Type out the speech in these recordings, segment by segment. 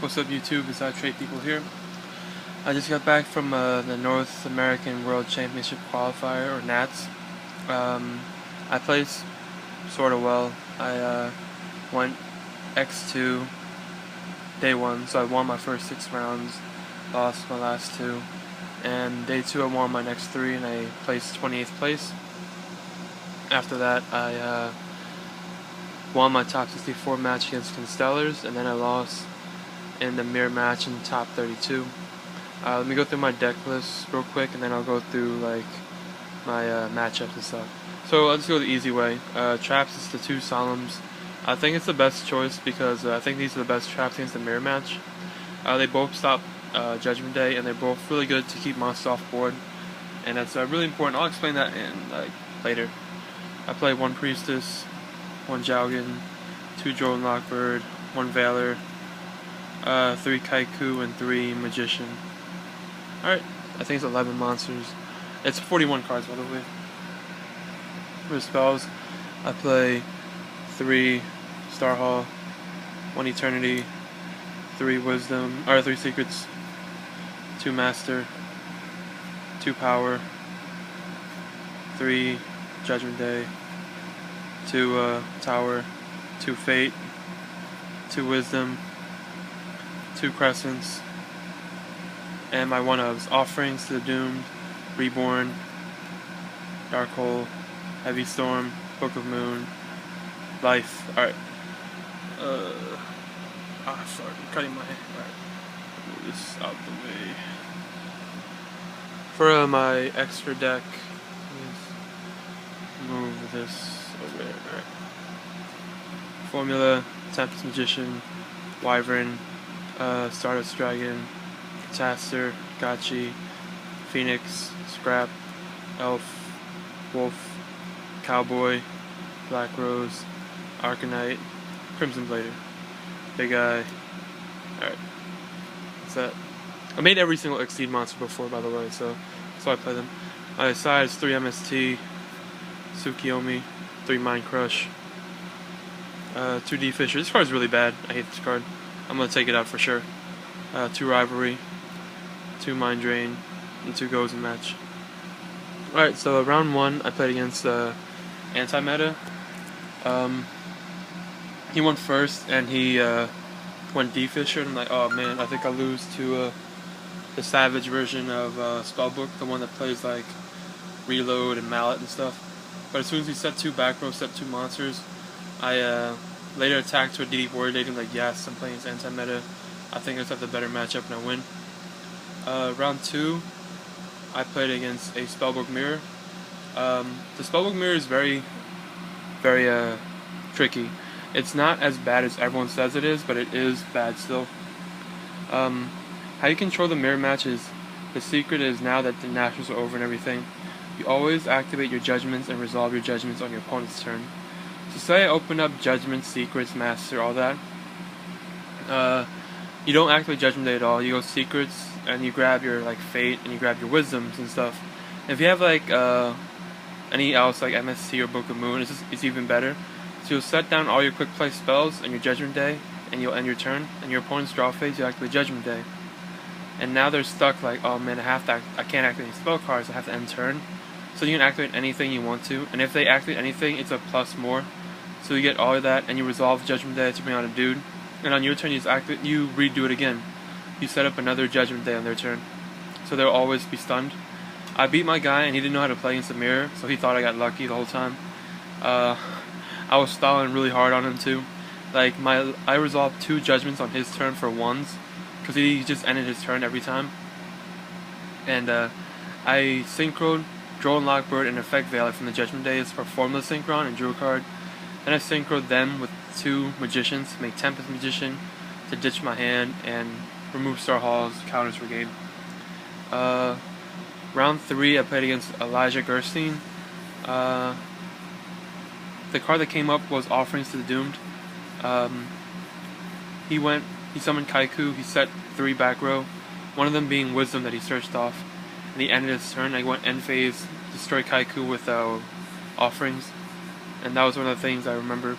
What's up YouTube, it's Trade People here. I just got back from the North American World Championship Qualifier, or NATS. I played sort of well. I went X2 day 1, so I won my first 6 rounds, lost my last 2. And day 2 I won my next 3 and I placed 28th place. After that I won my top 64 match against Constellars, and then I lost in the mirror match in top 32. Let me go through my deck list real quick, and then I'll go through like my matchups and stuff. So I'll just go the easy way. Traps is the 2 Solemns. I think it's the best choice because I think these are the best traps against the mirror match. They both stop Judgment Day, and they're both really good to keep monsters off board, and that's really important. I'll explain that in later. I play 1 Priestess, 1 Jowgen, 2 Jordan Lockbird, 1 Valor, 3 Kaiku, and 3 Magician. Alright, I think it's 11 monsters. It's 41 cards, by the way. For spells, I play 3 Starhall, 1 Eternity, 3 Wisdom, or 3 Secrets, 2 Master, 2 Power, 3 Judgment Day, 2 Tower, 2 Fate, 2 Wisdom, 2 Crescents, and my one-ofs: Offerings to the Doomed, Reborn, Dark Hole, Heavy Storm, Book of Moon, Life. Alright. Sorry, I'm cutting my hair. Alright. Move this out the way. For my extra deck, move this over there. Alright. Formula: Tempest Magician, Wyvern, Stardust Dragon, Taster, Gotchi, Phoenix, Scrap, Elf, Wolf, Cowboy, Black Rose, Arcanite, Crimson Blader, Big Eye. Alright, that's that. I made every single Exceed monster before, by the way, so I play them. My side is 3 MST, Tsukiyomi, 3 Mind Crush, 2 D Fisher. This card is really bad. I hate this card. I'm gonna take it out for sure. 2 Rivalry, 2 Mind Drain, and 2 Goes in match. Alright, so round 1 I played against Anti-Meta. He went first and he went D Fisher, and I'm like, oh man, I think I lose to the Savage version of Spellbook, the one that plays like Reload and Mallet and stuff. But as soon as he set 2 back row, set 2 monsters, I later attacked to a DD Warrior Deity. I'm like, yes, I'm playing against Anti-Meta. I think I just have the better matchup and I win. Round 2, I played against a Spellbook Mirror. The Spellbook Mirror is very, very tricky. It's not as bad as everyone says it is, but it is bad still. How you control the mirror match is, the secret is, now that the nationals are over and everything, you always activate your judgments and resolve your judgments on your opponent's turn. So say I open up Judgment, Secrets, Master, all that. You don't activate Judgment Day at all. You go Secrets and you grab your Fate and you grab your Wisdoms and stuff. And if you have any else like MST or Book of Moon, it's even better. So you'll set down all your quick play spells and your Judgment Day, and you'll end your turn. And your opponent's draw phase, you activate Judgment Day. And now they're stuck like, oh man, I can't activate spell cards. I have to end turn. So you can activate anything you want to, and if they activate anything, it's a plus more. So you get all of that, and you resolve Judgment Day to bring out a dude. And on your turn, you redo it again. You set up another Judgment Day on their turn, so they'll always be stunned. I beat my guy, and he didn't know how to play against the mirror, so he thought I got lucky the whole time. I was stalling really hard on him too. I resolved 2 judgments on his turn for 1s, because he just ended his turn every time. And I synchroed Drone Lockbird and Effect Valor from the Judgment Days for Formula Synchron and drew a card. Then I synchroed them with 2 Magicians to make Tempest Magician to ditch my hand and remove Star Hall's counters for game. Round 3 I played against Elijah Gerstein. The card that came up was Offerings to the Doomed. He summoned Kaiku, he set 3 back row, one of them being Wisdom that he searched off. And he ended his turn. I went end phase, destroyed Kaiku with Offerings, and that was one of the things I remember.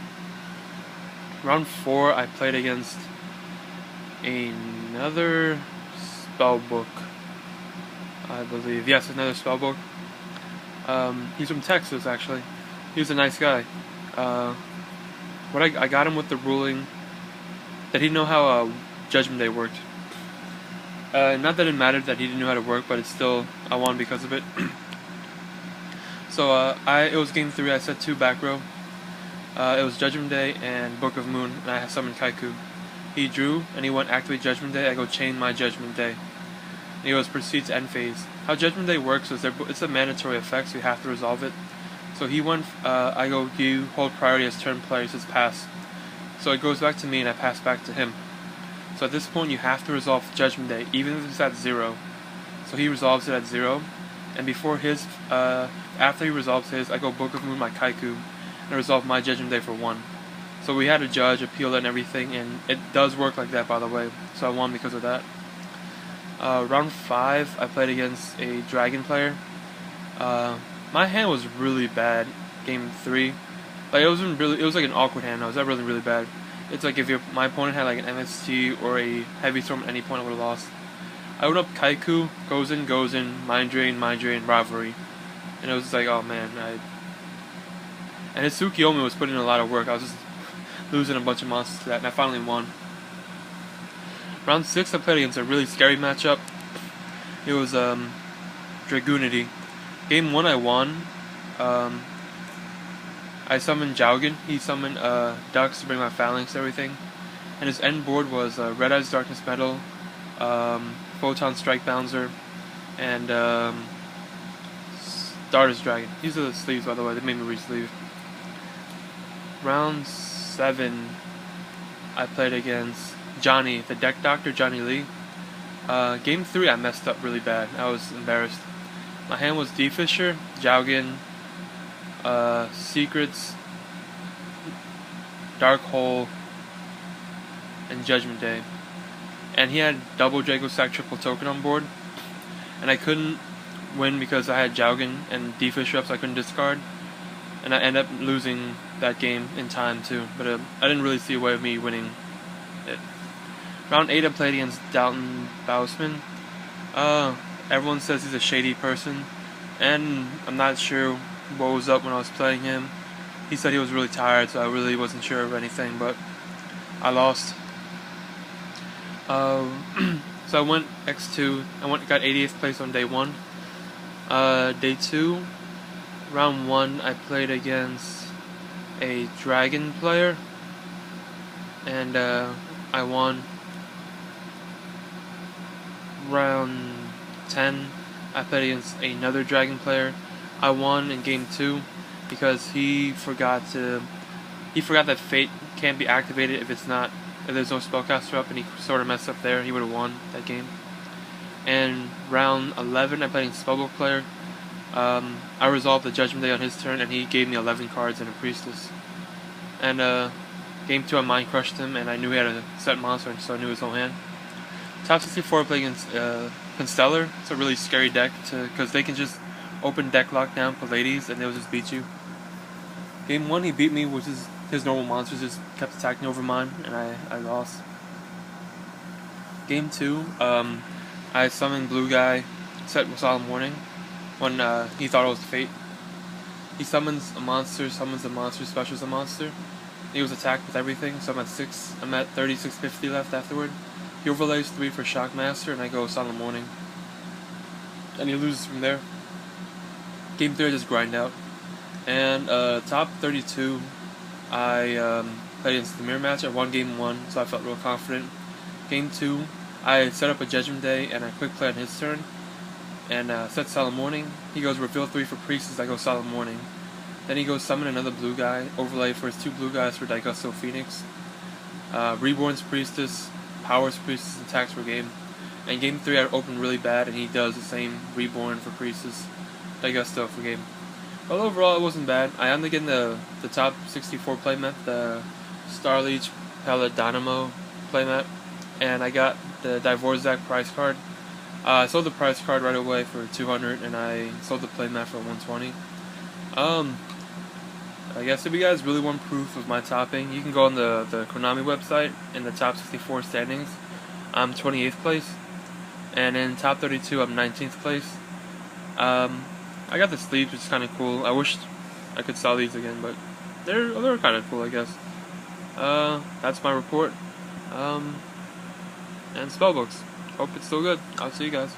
Round 4 I played against another Spellbook, I believe. Yes, another Spellbook. He's from Texas, actually. He was a nice guy. I got him with the ruling that he didn't know how Judgment Day worked. Not that it mattered that he didn't know how to work, but it's still, I won because of it. So it was game 3. I set 2 back row. It was Judgment Day and Book of Moon, and I summoned Kaiku. He drew, and he went activate Judgment Day. I go chain my Judgment Day. And he goes proceed to end phase. How Judgment Day works is it's a mandatory effect, so you have to resolve it. So he went, I go, you hold priority as turn player, he says pass. So it goes back to me, and I pass back to him. So at this point, you have to resolve Judgment Day, even if it's at 0. So he resolves it at 0. And before his, after he resolves his, I go Book of Moon my Kaiku, and resolve my Judgment Day for 1. So we had a judge, appeal it and everything, and it does work like that, by the way. So I won because of that. Round 5, I played against a dragon player. My hand was really bad. Game 3, like it was like an awkward hand. It was really really bad. It's like if my opponent had like an MST or a heavy storm at any point, I would have lost. I went up Kaiku, goes in, mind drain, rivalry, and it was like, oh man, and his Tsukiyomi was putting in a lot of work. I was just losing a bunch of monsters to that, and I finally won. Round 6, I played against a really scary matchup. It was Dragoonity. Game 1, I won. I summoned Jaugen. He summoned Ducks to bring my Phalanx and everything. And his end board was Red Eyes Darkness Metal, Photon Strike Bouncer, and Stardust Dragon. These are the sleeves, by the way. They made me re-sleeve. Round 7, I played against Johnny, the Deck Doctor, Johnny Lee. Game 3, I messed up really bad. I was embarrassed. My hand was D-Fisher, Jaugen, Secrets, Dark Hole, and Judgment Day. And he had double Draco Sack triple token on board. And I couldn't win because I had Jaugen and D-Fisher up, so I couldn't discard. And I ended up losing that game in time too. But I didn't really see a way of me winning it. Round 8, I played against Dalton Bausman. Everyone says he's a shady person, and I'm not sure what was up when I was playing him. He said he was really tired, so I really wasn't sure of anything, but I lost. So I went X2. Got 80th place on day 1. Day 2, round 1, I played against a dragon player, and I won. Round 10, I played against another dragon player. I won in game 2 because he forgot that Fate can't be activated if there's no spellcaster up, and he sort of messed up there. He would have won that game. And round 11, I played against Spellbook player. I resolved the Judgment Day on his turn, and he gave me 11 cards and a Priestess. And game 2, I mind crushed him, and I knew he had a set monster, so I knew his whole hand. Top 64, I played against Constellar. It's a really scary deck because they can just open deck lockdown Pallades and they'll just beat you. Game 1, he beat me, which is his normal monsters just kept attacking over mine, and I lost. Game 2, I summoned Blue Guy, set Solemn Warning, when he thought it was Fate. He summons a monster, specials a monster. He was attacked with everything, so I'm at 3650 left afterward. He overlays 3 for Shockmaster, and I go Solemn Warning. And he loses from there. Game 3, I just grind out. And top 32, I played against the mirror match. I won game 1, so I felt real confident. Game 2, I set up a Judgment Day, and I quick play on his turn. And set Solemn Warning. He goes reveal 3 for Priestess, I go Solemn Warning. Then he goes summon another blue guy, overlay for his 2 blue guys for Daigusto Phoenix. Reborn's Priestess, Powers Priestess, attacks for game. And game 3 I opened really bad, and he does the same Reborn for Priestess, Daigusto for game. But overall, it wasn't bad. I ended up getting the top 64 playmat, the Starleech Pellet Dynamo playmat, and I got the Dvorak price card. I sold the price card right away for 200, and I sold the playmat for 120. I guess if you guys really want proof of my topping, you can go on the Konami website in the top 64 standings. I'm 28th place, and in top 32 I'm 19th place. I got the sleeves, which is kind of cool. I wish I could sell these again, but they're kind of cool, I guess. That's my report. And Spellbooks. Hope it's still good. I'll see you guys.